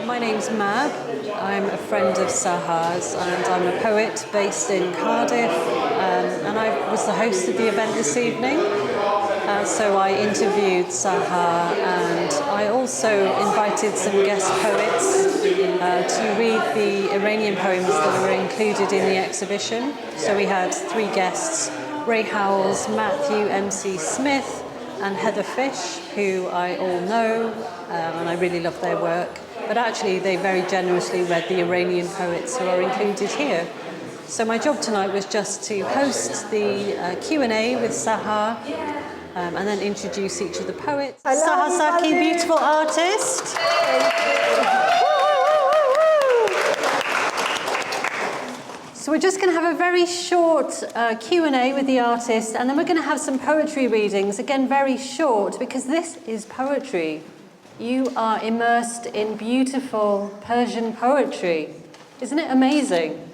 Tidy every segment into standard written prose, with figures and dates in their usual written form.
My name's Mab. I'm a friend of Saha's and I'm a poet based in Cardiff, and I was the host of the event this evening. So I interviewed Saha, and I also invited some guest poets to read the Iranian poems that were included in the exhibition. So we had 3 guests: Ray Howells, Matthew MC Smith and Heather Fish, who I all know, and I really love their work. But actually they very generously read the Iranian poets who are included here. So my job tonight was just to host the Q&A with Saha, and then introduce each of the poets. Saha Saki, beautiful artist. So we're just going to have a very short Q&A with the artist, and then we're going to have some poetry readings, again very short, because this is poetry. You are immersed in beautiful Persian poetry. Isn't it amazing?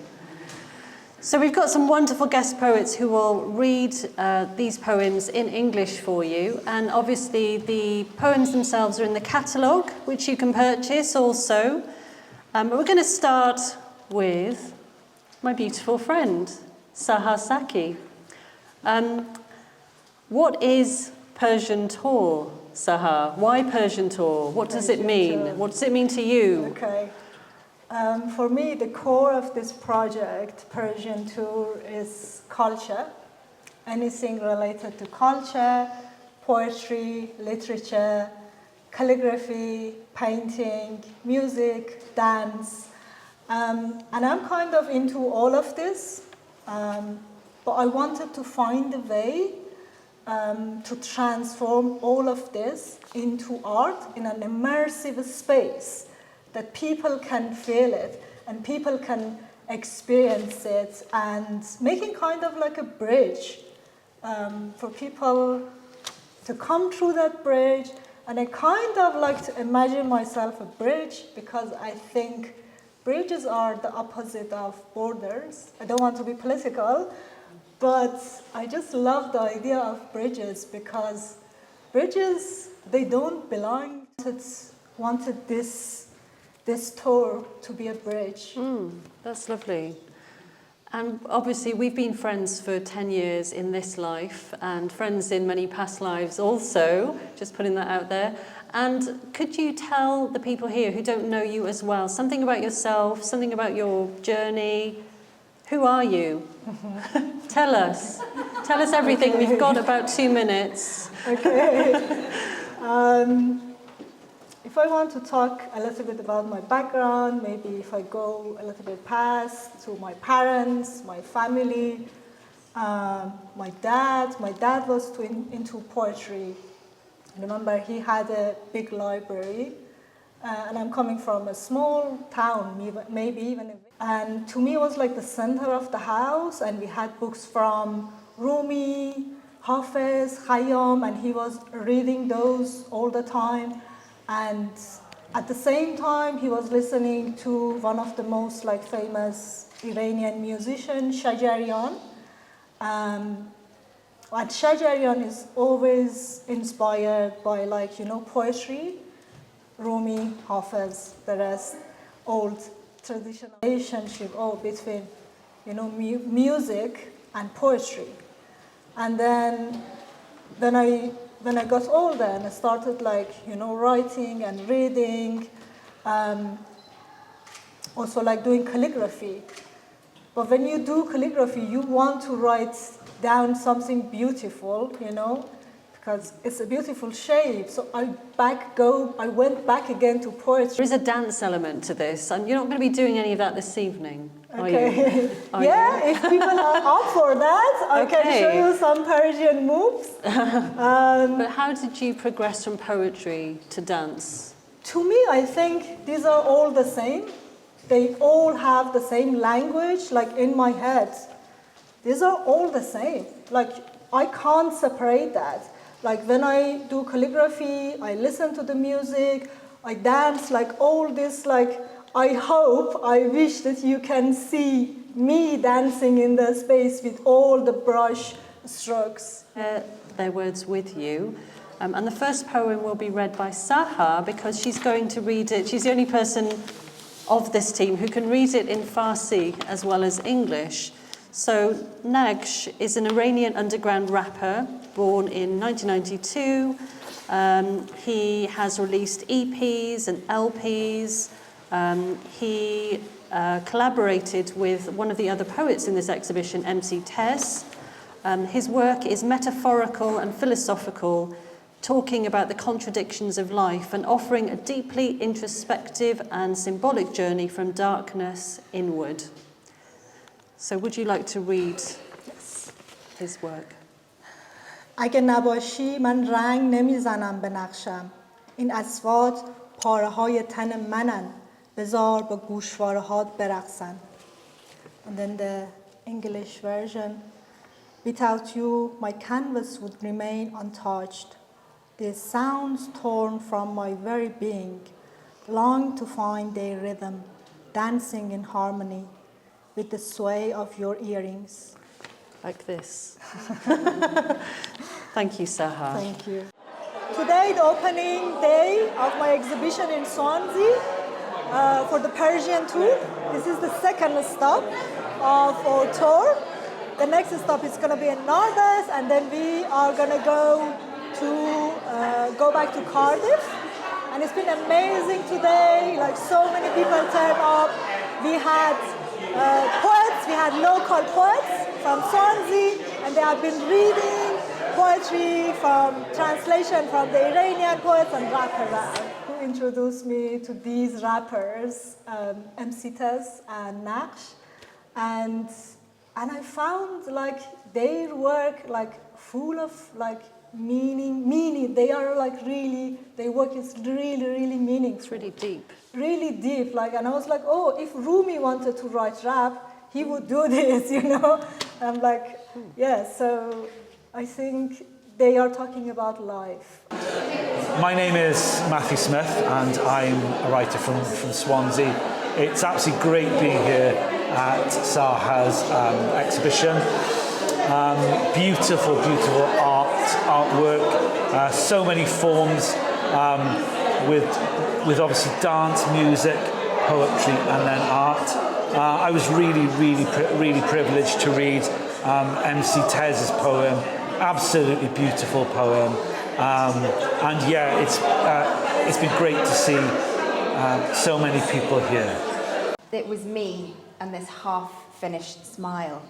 So we've got some wonderful guest poets who will read these poems in English for you. And obviously the poems themselves are in the catalogue, which you can purchase also. But we're going to start with my beautiful friend, Saha Saki. What is Persian Tour, Saha? Why Persian Tour? What does it mean? What does it mean to you? Okay. For me, the core of this project, Persian Tour, is culture. Anything related to culture, poetry, literature, calligraphy, painting, music, dance. And I'm kind of into all of this, but I wanted to find a way to transform all of this into art in an immersive space that people can feel it and people can experience it, and making kind of like a bridge for people to come through that bridge. And I kind of like to imagine myself a bridge, because I think bridges are the opposite of borders. I don't want to be political, but I just love the idea of bridges, because bridges, they don't belong. Wanted this tour to be a bridge. That's lovely. And obviously we've been friends for 10 years in this life, and friends in many past lives also, just putting that out there. And could you tell the people here who don't know you as well something about yourself, something about your journey? Who are you? Tell us everything. Okay. We've got about 2 minutes. Okay. If I want to talk a little bit about my background, maybe if I go a little bit past to my parents, my family, my dad was into poetry. I remember he had a big library, and I'm coming from a small town, maybe even and to me it was like the center of the house, and we had books from Rumi, Hafiz, Khayyam, and he was reading those all the time. And at the same time, he was listening to one of the most famous Iranian musician, Shajarian. And Shajarian is always inspired by poetry, Rumi, Hafiz, the rest, old traditional relationship between music and poetry. And then when I got older and I started writing and reading, also doing calligraphy. But when you do calligraphy, you want to write down something beautiful, because it's a beautiful shape. So I went back again to poetry. There is a dance element to this, and you're not going to be doing any of that this evening, are you? Yeah, if people are up for that, I can show you some Persian moves. But how did you progress from poetry to dance? to me, I think these are all the same. They all have the same language, like in my head. These are all the same. Like, I can't separate that. Like, when I do calligraphy, I listen to the music, I dance, like all this, like, I wish that you can see me dancing in the space with all the brush strokes. Their words with you. And the first poem will be read by Saha because she's going to read it. She's the only person of this team who can read it in Farsi as well as English. So Nagsh is an Iranian underground rapper born in 1992. He has released EPs and LPs. He collaborated with one of the other poets in this exhibition, MC Tez. His work is metaphorical and philosophical, talking about the contradictions of life and offering a deeply introspective and symbolic journey from darkness inward. So would you like to read his work? اگه نباشی من رنگ نمیزنم به نقشم این اصوات پاره های تن منن بذار با گوشواره ها برقصن. And then the English version. Without you, my canvas would remain untouched. The sounds torn from my very being long to find their rhythm, dancing in harmony with the sway of your earrings. Like this. Thank you, Saha. Thank you. Today, the opening day of my exhibition in Swansea for the Persian Tour. This is the second stop of our tour. The next stop is going to be in Narberth, and then we are going to go back to Cardiff. And it's been amazing today. Like, so many people turned up. We had poets, we had local poets from Swansea, and they have been reading poetry from translation from the Iranian poets and rappers who introduced me to these rappers, MC Tez and Naqsh. And I found like their work like full of like meaning. They are like really, their work is really meaningful. It's really deep. Really deep. Like, and I was like, oh, if Rumi wanted to write rap, he would do this, you know? I'm like, yeah, so I think they are talking about life. My name is Matthew Smith and I'm a writer from Swansea. It's absolutely great being here at Saha's exhibition. Beautiful artwork, so many forms with obviously dance, music, poetry and then art. I was really privileged to read MC Tez's poem, absolutely beautiful poem. And yeah, it's been great to see so many people here. It was me and this half-finished smile,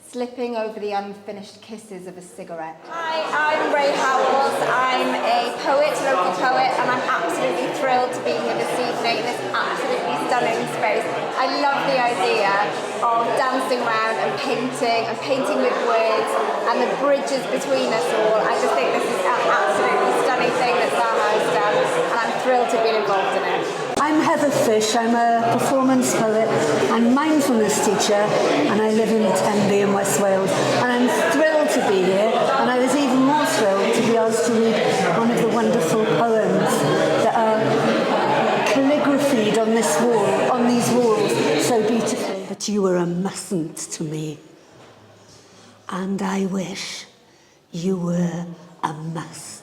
slipping over the unfinished kisses of a cigarette. Hi, I'm Ray Howells. I'm a poet, local poet, and I'm absolutely thrilled to be here this evening in this absolutely stunning space. I love the idea of dancing around and painting with words, and the bridges between us all. I just think this is an absolutely stunning thing that Saha has done, and I'm thrilled to be involved in it. I'm Heather Fish. I'm a performance poet and mindfulness teacher, and I live in Tenby in West Wales. And I'm thrilled to be here, and I was even more thrilled to be asked to read one of the wonderful poems that are calligraphied on this wall, on these walls, so beautifully. But you were a mustn't to me, and I wish you were a must.